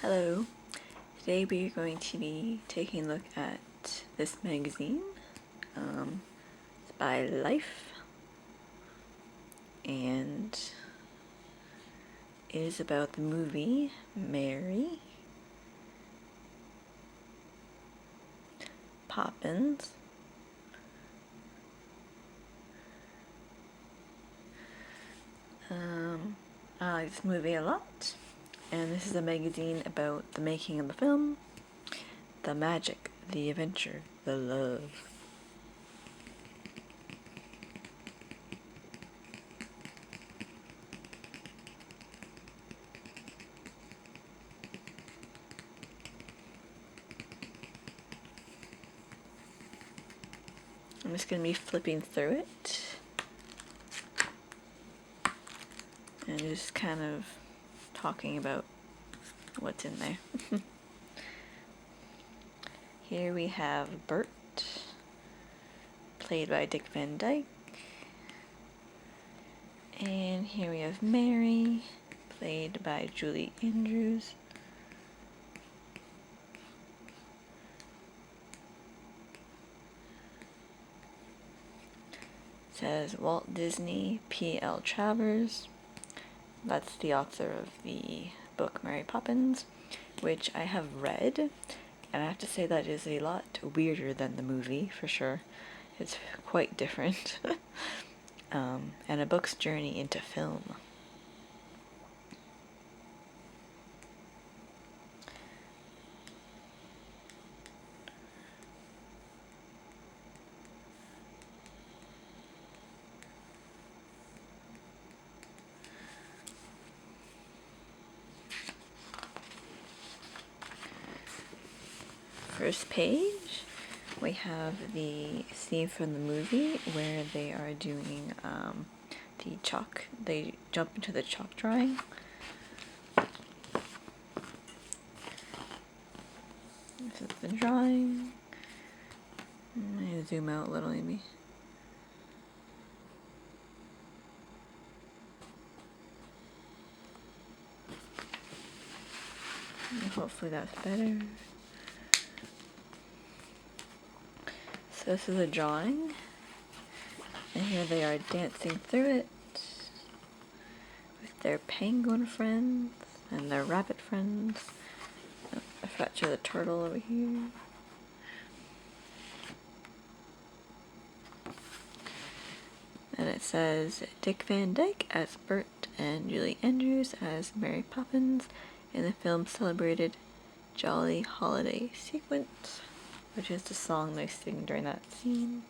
Hello. Today we are going to be taking a look at this magazine. It's by Life, and it is about the movie Mary Poppins. I like this movie a lot, and this is a magazine about the making of the film, the magic, the adventure, the love. I'm just going to be flipping through it and just kind of talking about what's in there. Here we have Bert, played by Dick Van Dyke. And here we have Mary, played by Julie Andrews. It says Walt Disney P.L. Travers. That's the author of the book Mary Poppins, which I have read, and I have to say that is a lot weirder than the movie, for sure. It's quite different. And a book's journey into film. First page, we have the scene from the movie where they are doing the chalk. They jump into the chalk drawing. This is the drawing. I'm going to zoom out a little, maybe. Hopefully that's better. So this is a drawing, and here they are dancing through it with their penguin friends and their rabbit friends. Oh, I forgot to show the turtle over here. And it says Dick Van Dyke as Bert and Julie Andrews as Mary Poppins in the film celebrated Jolly Holiday Sequence, which is the song they sing during that scene.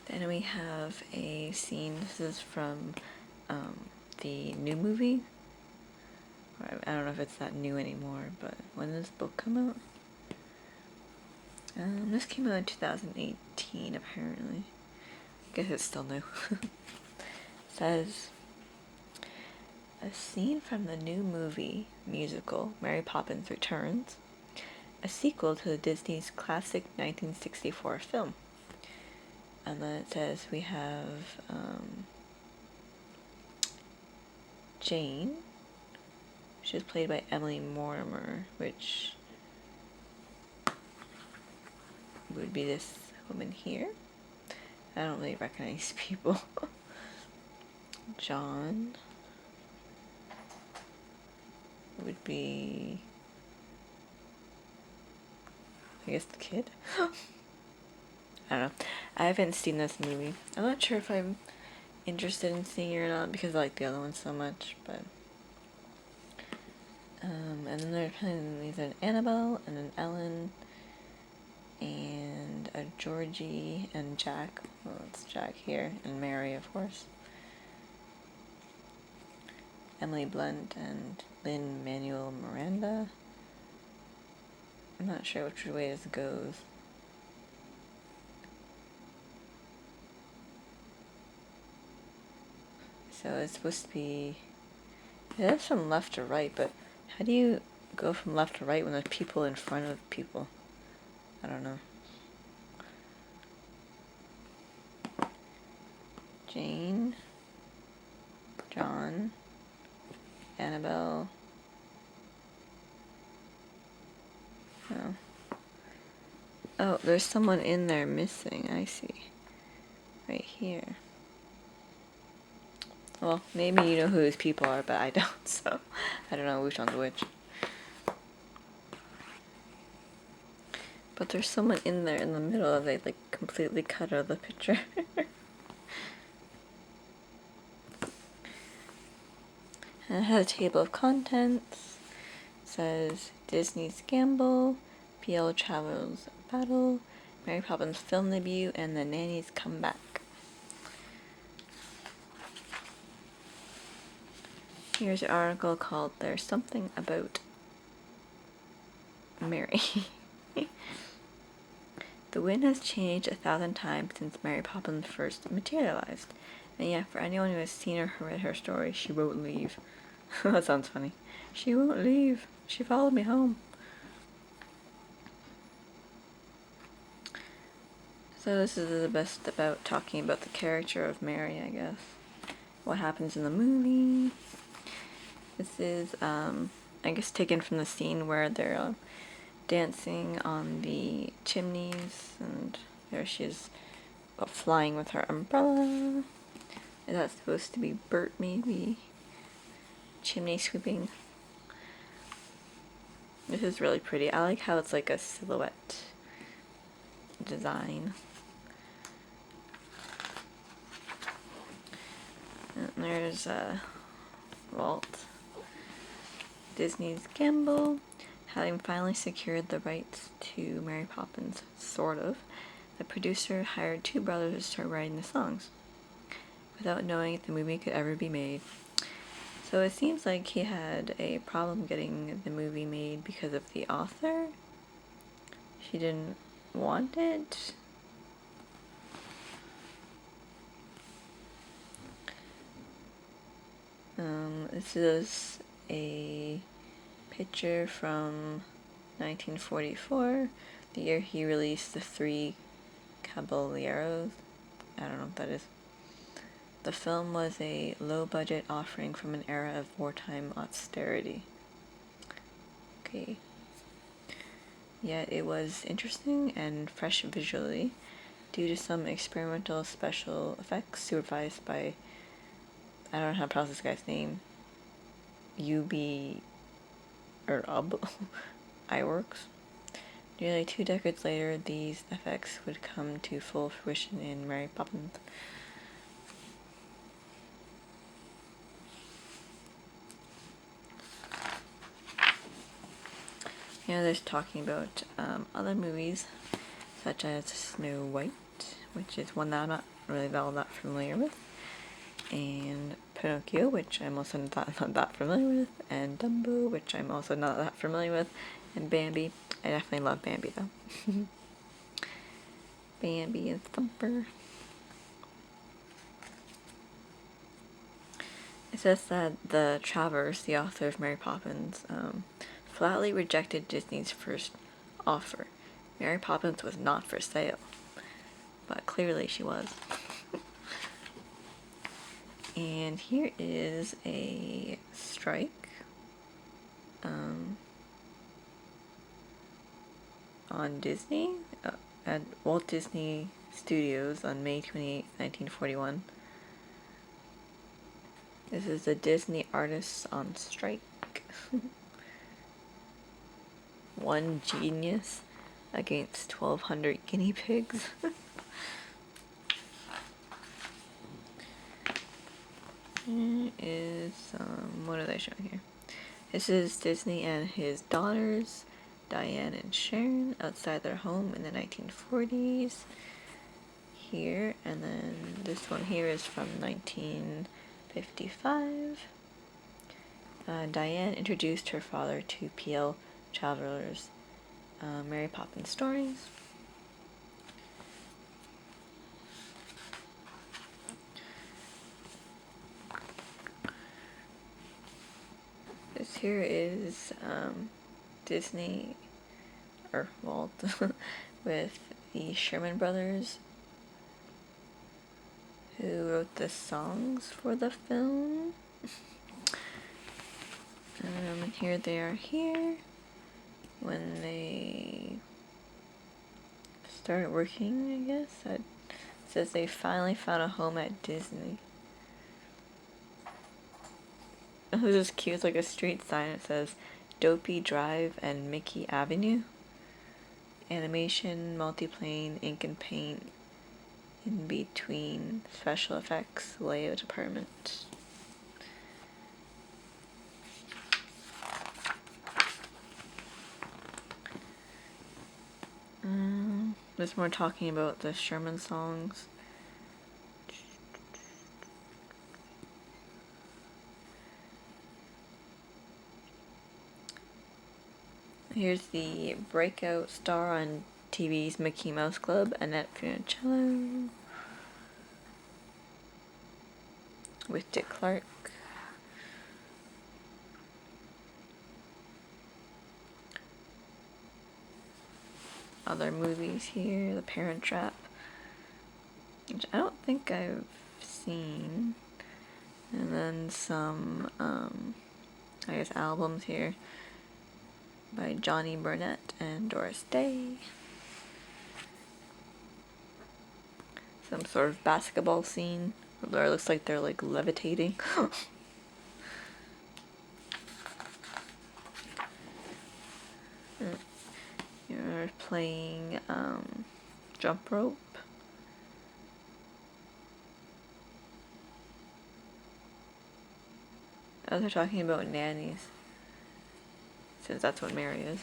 Then we have a scene, this is from the new movie. I don't know if it's that new anymore, but when did this book come out? This came out in 2018, apparently. I guess it's still new. It says, a scene from the new movie musical Mary Poppins Returns, a sequel to the Disney's classic 1964 film. And then it says we have Jane. She was played by Emily Mortimer, which would be this woman here. I don't really recognize people. John would be, I guess, the kid. I don't know. I haven't seen this movie. I'm not sure if I'm interested in seeing it or not because I like the other one so much, but and then there's an Annabelle and an Ellen and a Georgie and Jack. Well, it's Jack here, and Mary, of course. Emily Blunt and Lin-Manuel Miranda. I'm not sure which way this goes. So it's supposed to be... It is from left to right, but how do you go from left to right when there's people in front of people? I don't know. Jane, John, Annabelle. Oh. Oh, there's someone in there missing. I see. Right here. Well, maybe you know who these people are, but I don't, so I don't know which one's which. But there's someone in there in the middle of it, like completely cut out of the picture. And it has a table of contents. It says Disney's Gamble, PL Travers Battle, Mary Poppins film debut, and the Nanny's Comeback. Here's an article called There's Something About Mary. The wind has changed 1,000 times since Mary Poppins first materialized, and yet for anyone who has seen or read her story, she won't leave. That sounds funny. She won't leave. She followed me home. So this is the best about talking about the character of Mary, I guess. What happens in the movie. This is, I guess, taken from the scene where they're dancing on the chimneys, and there she is flying with her umbrella. Is that supposed to be Bert, maybe? Chimney sweeping. This is really pretty. I like how it's like a silhouette design. And there's Walt. Disney's Gamble. Having finally secured the rights to Mary Poppins, sort of, the producer hired two brothers to start writing the songs, without knowing if the movie could ever be made. So it seems like he had a problem getting the movie made because of the author. She didn't want it. This is a picture from 1944, the year he released The Three Caballeros. I don't know what that is. The film was a low-budget offering from an era of wartime austerity. Okay. Yet it was interesting and fresh visually, due to some experimental special effects supervised by, I don't know how to pronounce this guy's name, iWorks. Nearly 2 decades later, these effects would come to full fruition in Mary Poppins. Here there's talking about other movies, such as Snow White, which is one that I'm not really all that familiar with, and Pinocchio, which I'm also not that familiar with, and Dumbo, which I'm also not that familiar with, and Bambi. I definitely love Bambi though. Bambi and Thumper. It says that the Travers, the author of Mary Poppins, flatly rejected Disney's first offer. Mary Poppins was not for sale, but clearly she was. And here is a strike on Disney, at Walt Disney Studios on May 28, 1941. This is the Disney artists on strike. One genius against 1,200 guinea pigs. Here is, what are they showing here? This is Disney and his daughters, Diane and Sharon, outside their home in the 1940s. Here, and then this one here is from 1955. Diane introduced her father to P.L. Travers' Mary Poppins stories. here is Disney, or Walt, with the Sherman Brothers, who wrote the songs for the film. And here they are here when they started working, I guess. It says they finally found a home at Disney. Oh, this is cute. It's like a street sign. It says Dopey Drive and Mickey Avenue. Animation, multiplane, ink and paint. In between, special effects, layout department. There's more talking about the Sherman songs. Here's the breakout star on TV's Mickey Mouse Club, Annette Funicello, with Dick Clark. Other movies here, The Parent Trap, which I don't think I've seen, and then some, I guess, albums here by Johnny Burnett and Doris Day. Some sort of basketball scene where it looks like they're like levitating. You're playing jump rope. Oh, they're talking about nannies, since that's what Mary is.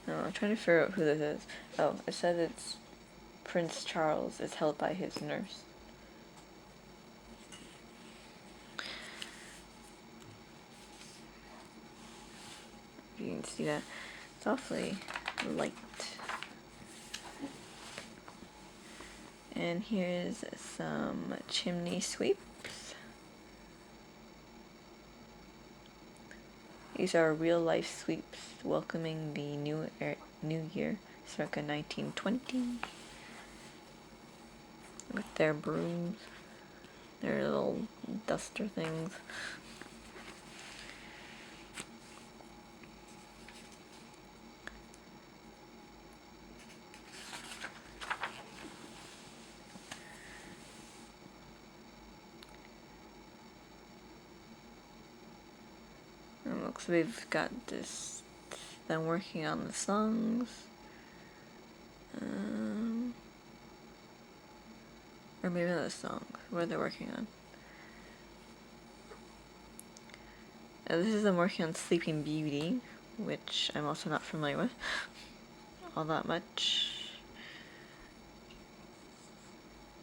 No, I'm trying to figure out who this is. Oh, it says it's Prince Charles is held by his nurse. You can see that. It's awfully light. And here's some chimney sweeps. These are real life sweeps welcoming the new year, circa 1920. With their brooms, their little duster things. And looks we've got them working on the songs. Or maybe not the songs. What they're working on. This is them working on Sleeping Beauty, which I'm also not familiar with all that much.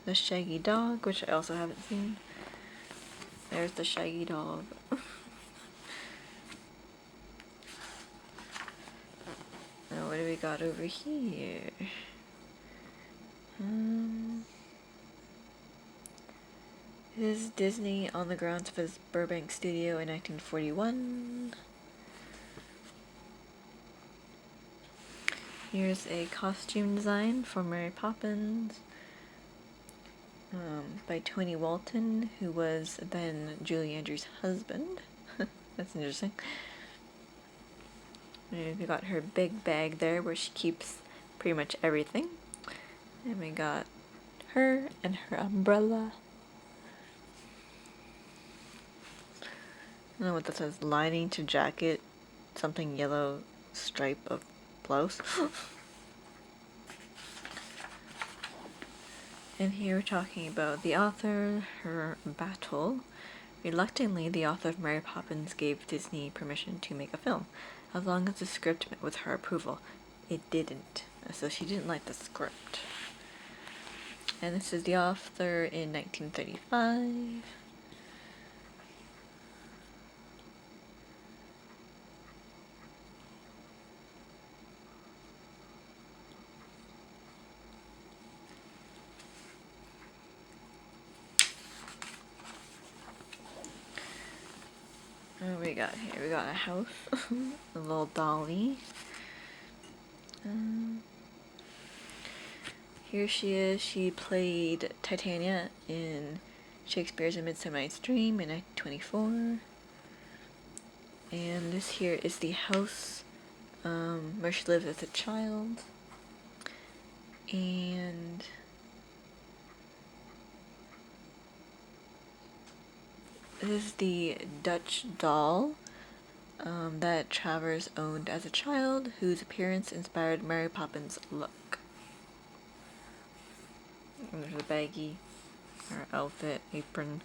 The Shaggy Dog, which I also haven't seen. There's the Shaggy Dog. Now what do we got over here? This is Disney on the grounds of his Burbank studio in 1941. Here's a costume design for Mary Poppins by Tony Walton, who was then Julie Andrews' husband. That's interesting. And we got her big bag there where she keeps pretty much everything. And we got her and her umbrella. I don't know what that says. Lining to jacket, something yellow stripe of blouse. And here we're talking about the author, her battle. Reluctantly, the author of Mary Poppins gave Disney permission to make a film, as long as the script met with her approval. It didn't, so she didn't like the script. And this is the author in 1935. we got here? We got a house, a little dolly. Here she is. She played Titania in Shakespeare's A Midsummer Night's Dream in 1924. And this here is the house where she lived as a child. And this is the Dutch doll that Travers owned as a child, whose appearance inspired Mary Poppins' look. And there's a baggie, her outfit, apron.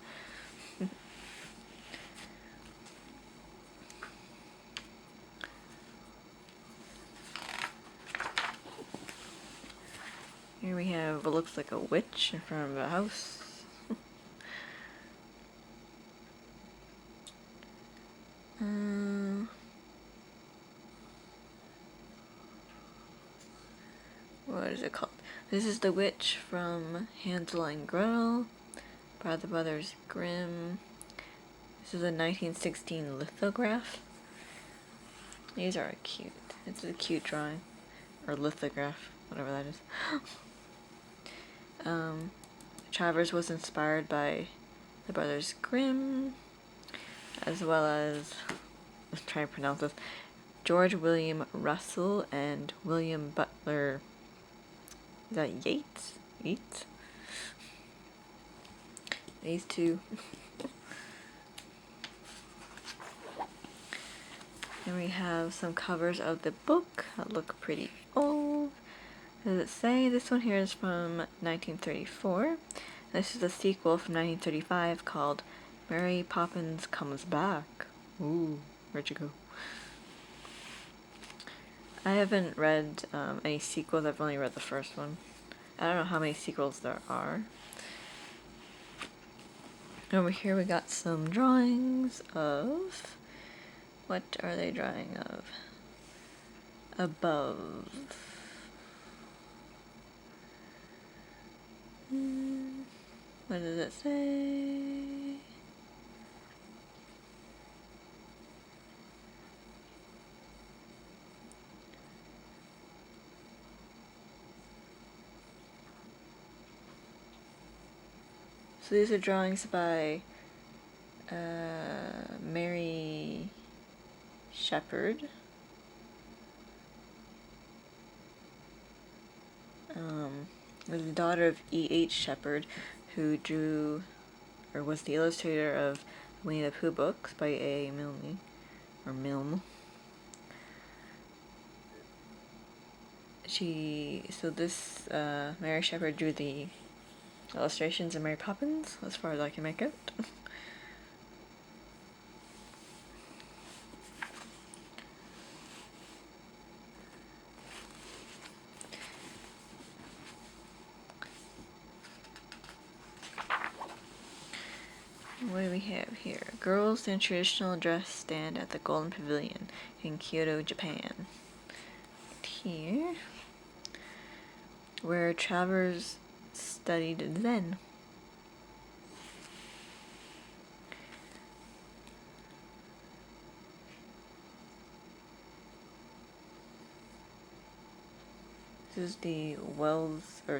Here we have what looks like a witch in front of a house. What is it called? This is the witch from Hansel and Gretel by the Brothers Grimm. This is a 1916 lithograph. These are cute. It's a cute drawing. Or lithograph, whatever that is. Travers was inspired by the Brothers Grimm, as well as, let's try and pronounce this, George William Russell and William Butler. Is that Yeats? Yeats? These two. And we have some covers of the book that look pretty old. Does it say? This one here is from 1934. This is a sequel from 1935 called Mary Poppins Comes Back. Ooh, where'd you go? I haven't read any sequels. I've only read the first one. I don't know how many sequels there are. Over here we got some drawings of... What are they drawing of? Above. What does it say? So these are drawings by Mary Shepherd. Was the daughter of E.H. Shepherd, who drew, or was the illustrator of Winnie the Pooh books by A. Milne, or Milne. Mary Shepherd drew the illustrations of Mary Poppins, as far as I can make out. What do we have here? Girls in traditional dress stand at the Golden Pavilion in Kyoto, Japan. Here, where Travers studied Zen. This is the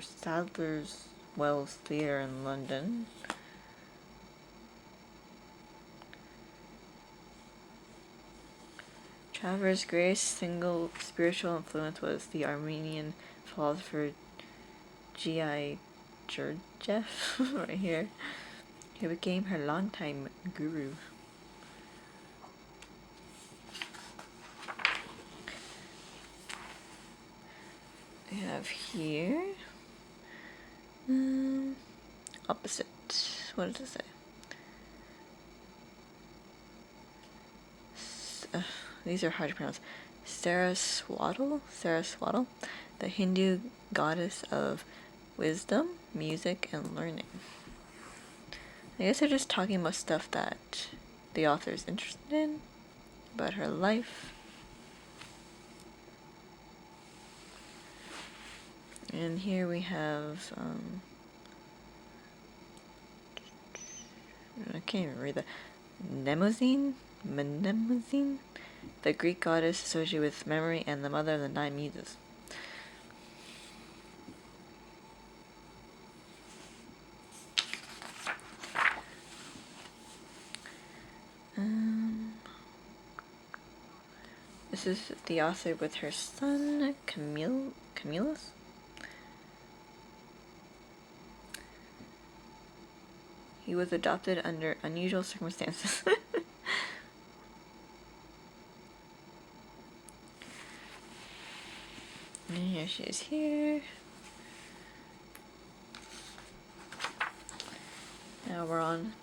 Sadler's Wells Theatre in London. Travers' greatest single spiritual influence was the Armenian philosopher G.I. Gurdjieff, right here, who became her longtime guru. We have here, opposite, what does it say? These are hard to pronounce. Saraswati, the Hindu goddess of wisdom, music, and learning. I guess they're just talking about stuff that the author is interested in, about her life. And here we have, I can't even read that. Mnemosyne? Mnemosyne, the Greek goddess associated with memory and the mother of the 9 muses. This is the author with her son, Camillus. He was adopted under unusual circumstances. And here she is here. Now we're on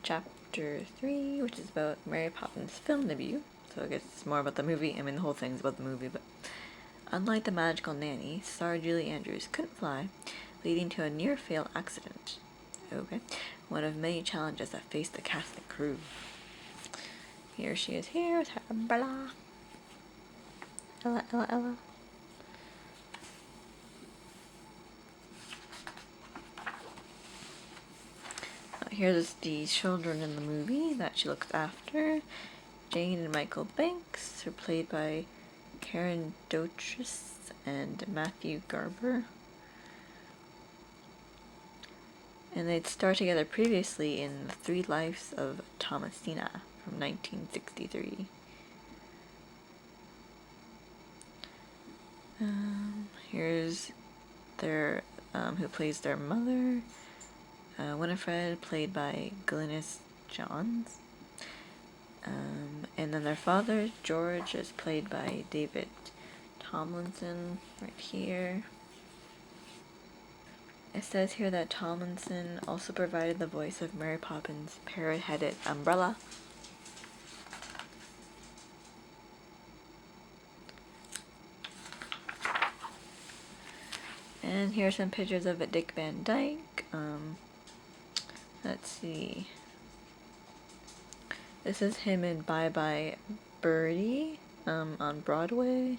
chapter 3, which is about Mary Poppins' film debut. So I guess it's more about the movie. I mean, the whole thing's about the movie, but unlike the magical nanny, star Julie Andrews couldn't fly, leading to a near-fail accident. Okay, one of many challenges that faced the cast and crew. Here she is here with her umbrella. Ella, Ella, Ella. Here's the children in the movie that she looks after. Jane and Michael Banks are played by Karen Dotrice and Matthew Garber. And they'd starred together previously in The 3 Lives of Thomasina from 1963. Here's their who plays their mother, Winifred, played by Glynis Johns. And then their father, George, is played by David Tomlinson, right here. It says here that Tomlinson also provided the voice of Mary Poppins' parrot-headed umbrella. And here are some pictures of Dick Van Dyke. Let's see. This is him in Bye Bye Birdie on Broadway.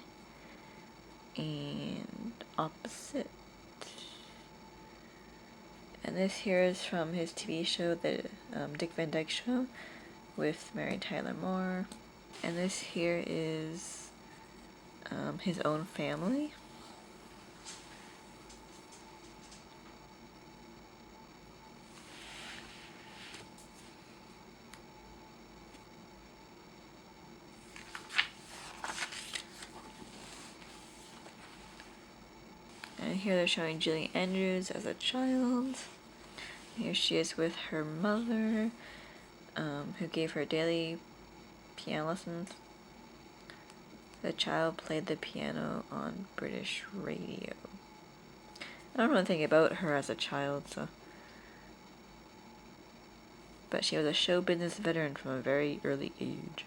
And opposite. And this here is from his TV show, the Dick Van Dyke Show, with Mary Tyler Moore. And this here is his own family. And here they're showing Julie Andrews as a child. Here she is with her mother, who gave her daily piano lessons. The child played the piano on British radio. I don't know anything about her as a child, so. But she was a show business veteran from a very early age.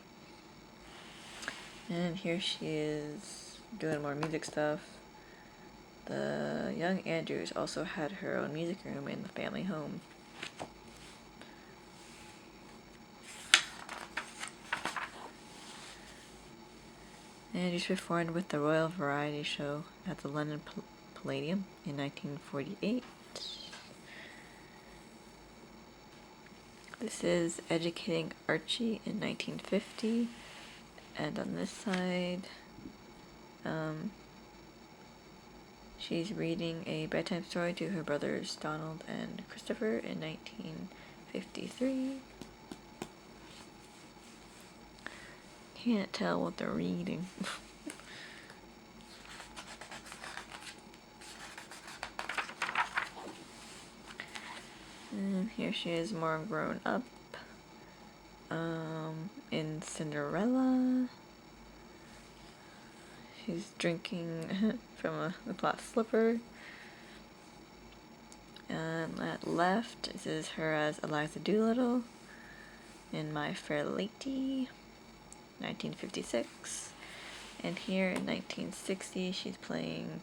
And here she is doing more music stuff. The young Andrews also had her own music room in the family home. Andrews performed with the Royal Variety Show at the London Palladium in 1948. This is Educating Archie in 1950. And on this side, she's reading a bedtime story to her brothers Donald and Christopher in 1953. Can't tell what they're reading. And here she is more grown up. In Cinderella. She's drinking from a glass slipper. And at left, this is her as Eliza Doolittle in My Fair Lady, 1956. And here in 1960, she's playing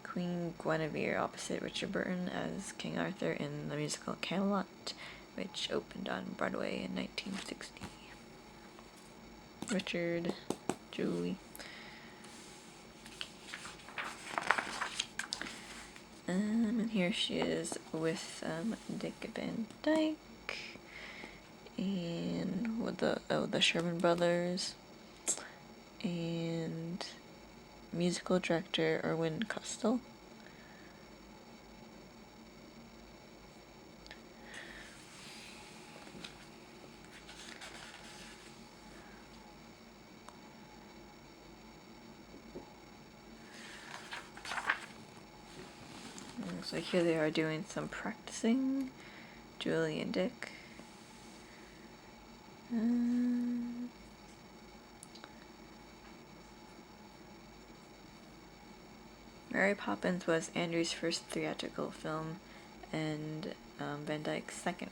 Queen Guinevere opposite Richard Burton as King Arthur in the musical Camelot, which opened on Broadway in 1960. Richard, Julie. And here she is with Dick Van Dyke and with the Sherman Brothers, and musical director Erwin Costel. So here they are doing some practicing, Julie and Dick. Mary Poppins was Andrew's first theatrical film and Van Dyke's second.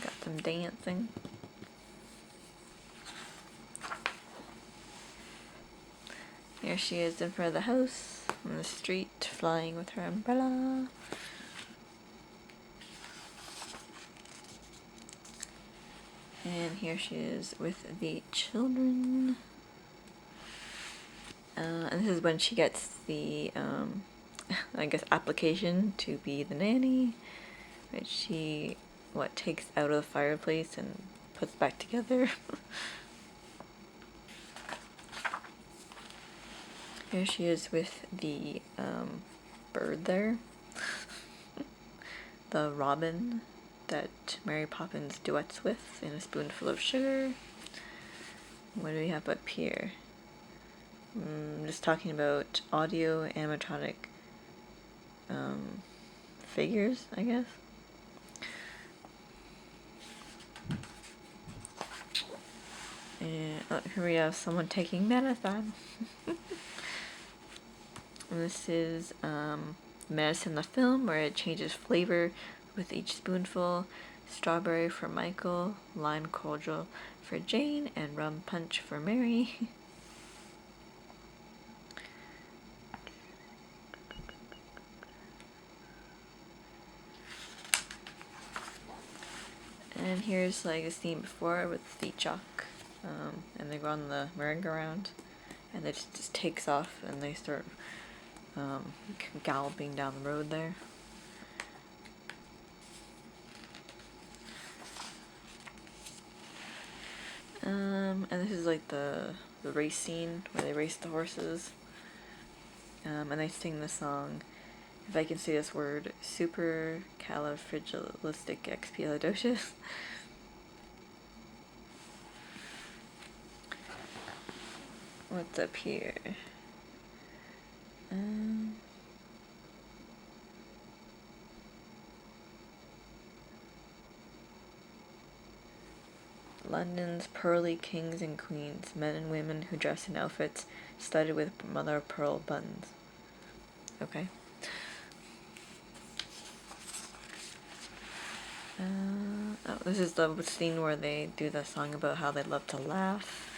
Got some dancing. Here she is in front of the house, on the street, flying with her umbrella. And here she is with the children. And this is when she gets the, I guess, application to be the nanny, which she, takes out of the fireplace and puts back together. Here she is with the bird there. The robin that Mary Poppins duets with in A Spoonful of Sugar. What do we have up here? Just talking about audio animatronic figures, I guess. And here we have someone taking medicine. And this is medicine, the film, where it changes flavor with each spoonful. Strawberry for Michael, lime cordial for Jane, and rum punch for Mary. And here's like a scene before with the chalk, and they go on the merry-go-round, and it just takes off, and they start galloping down the road there. And this is like the race scene where they race the horses, and they sing the song, if I can say this word, supercalifragilisticexpialidocious. What's up here? London's pearly kings and queens, men and women who dress in outfits studded with mother of pearl buttons. Okay. This is the scene where they do the song about how they love to laugh,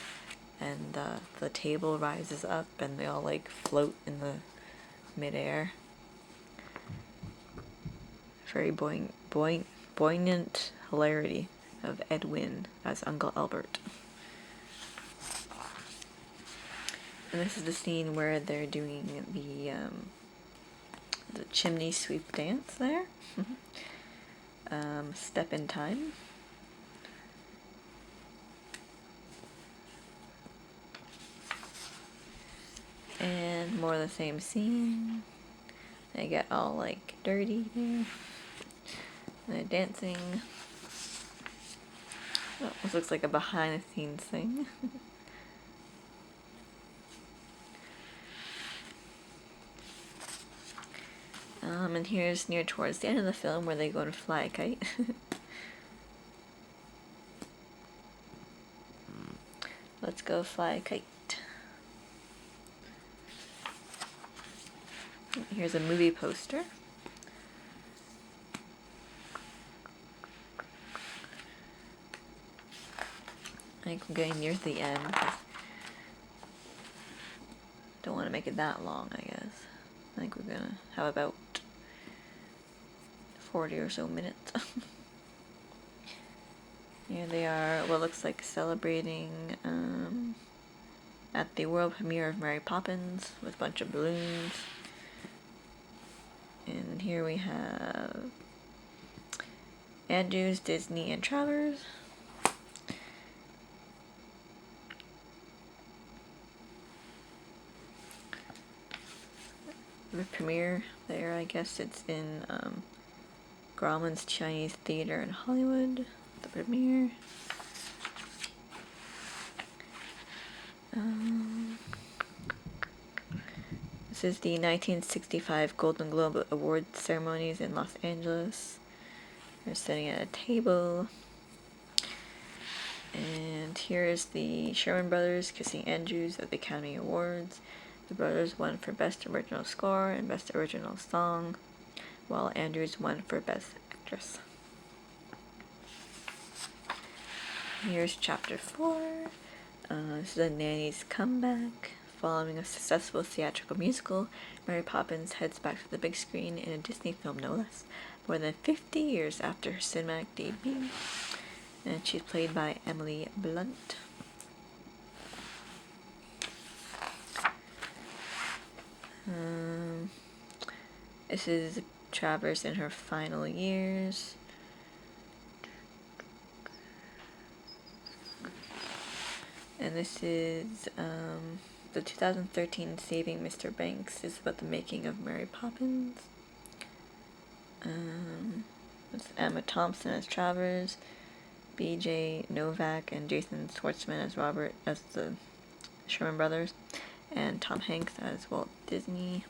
and the table rises up and they all like float in the midair. Very buoyant hilarity of Edwin as Uncle Albert. And this is the scene where they're doing the chimney sweep dance there. Step in Time. And more of the same scene. They get all like dirty there. They're dancing. Oh, this looks like a behind the scenes thing. And here's near towards the end of the film where they go and fly a kite. Let's go fly a kite. Here's a movie poster. I think I'm getting near the end. Don't want to make it that long, I guess. I think we're gonna have about 40 or so minutes. Here they are, what looks like celebrating at the world premiere of Mary Poppins with a bunch of balloons. And here we have Andrews, Disney, and Travers. The premiere there, I guess it's in Grauman's Chinese Theater in Hollywood. The premiere. This is the 1965 Golden Globe Award ceremonies in Los Angeles. They're sitting at a table. And here is the Sherman Brothers kissing Andrews at the Academy Awards. The brothers won for Best Original Score and Best Original Song, while Andrews won for Best Actress. Here's Chapter 4. This is a nanny's comeback. Following a successful theatrical musical, Mary Poppins heads back to the big screen in a Disney film, no less, more than 50 years after her cinematic debut. And she's played by Emily Blunt. This is Travers in her final years. And this is the 2013 Saving Mr. Banks. Is about the making of Mary Poppins. It's Emma Thompson as Travers, B.J. Novak and Jason Schwartzman as Robert, as the Sherman Brothers, and Tom Hanks as Walt Disney.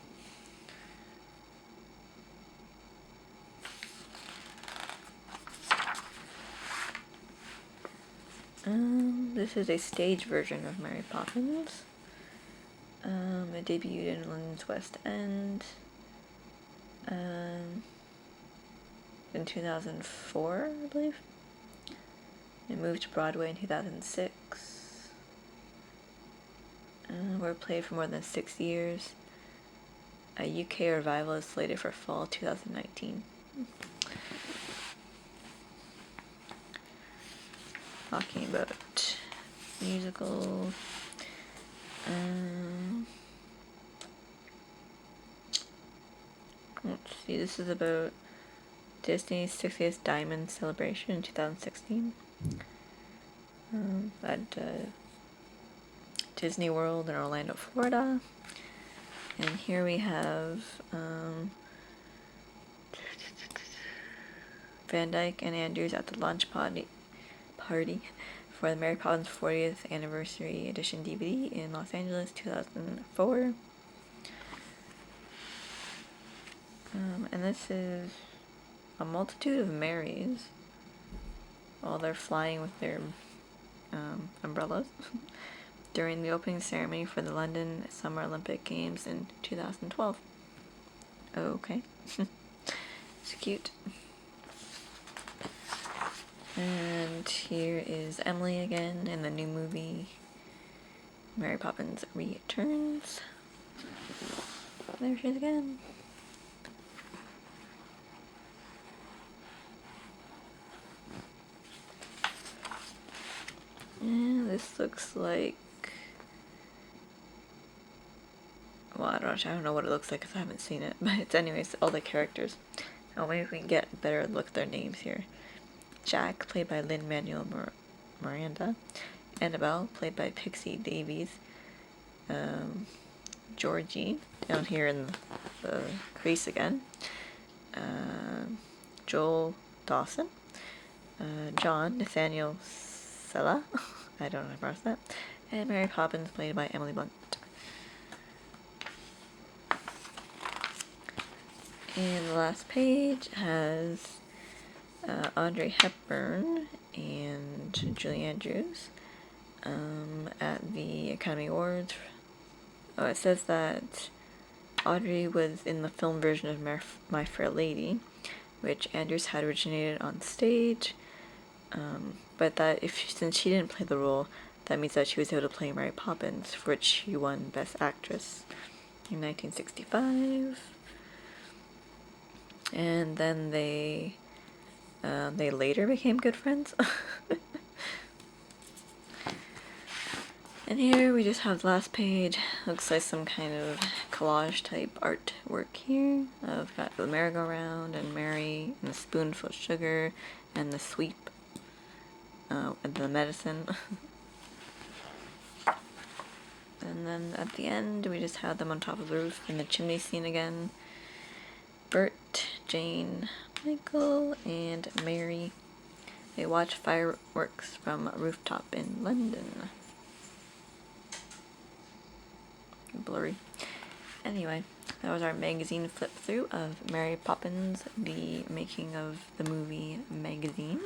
This is a stage version of Mary Poppins. It debuted in London's West End in 2004, I believe. It moved to Broadway in 2006. Were played for more than 6 years. A UK revival is slated for fall 2019. Talking about musicals. Let's see, this is about Disney's 60th Diamond Celebration in 2016. At Disney World in Orlando, Florida. And here we have Van Dyke and Andrews at the launch party for the Mary Poppins 40th Anniversary Edition DVD in Los Angeles, 2004. And this is a multitude of Marys while they're flying with their umbrellas during the opening ceremony for the London Summer Olympic Games in 2012. Okay. It's cute. And here is Emily again in the new movie Mary Poppins Returns. There she is again. And this looks like, well, I don't know what it looks like because I haven't seen it, but it's anyways all the characters. Oh, maybe we can get a better look at their names here. Jack, played by Lin-Manuel Miranda. Annabelle, played by Pixie Davies. Georgie, down here in the crease again. Joel Dawson. John, Nathaniel Sella. I don't know how to pronounce that. And Mary Poppins, played by Emily Blunt. And the last page has Audrey Hepburn and Julie Andrews at the Academy Awards. Oh, it says that Audrey was in the film version of My Fair Lady, which Andrews had originated on stage, but that since she didn't play the role, that means that she was able to play Mary Poppins, for which she won Best Actress in 1965. And then they later became good friends. And here we just have the last page. Looks like some kind of collage type artwork here. I've got the merry-go-round and Mary and the spoonful of sugar and the sweep and the medicine. And then at the end we just had them on top of the roof in the chimney scene again. Bert, Jane, Michael, and Mary. They watch fireworks from a rooftop in London. Blurry. Anyway, that was our magazine flip through of Mary Poppins, the making of the movie magazine.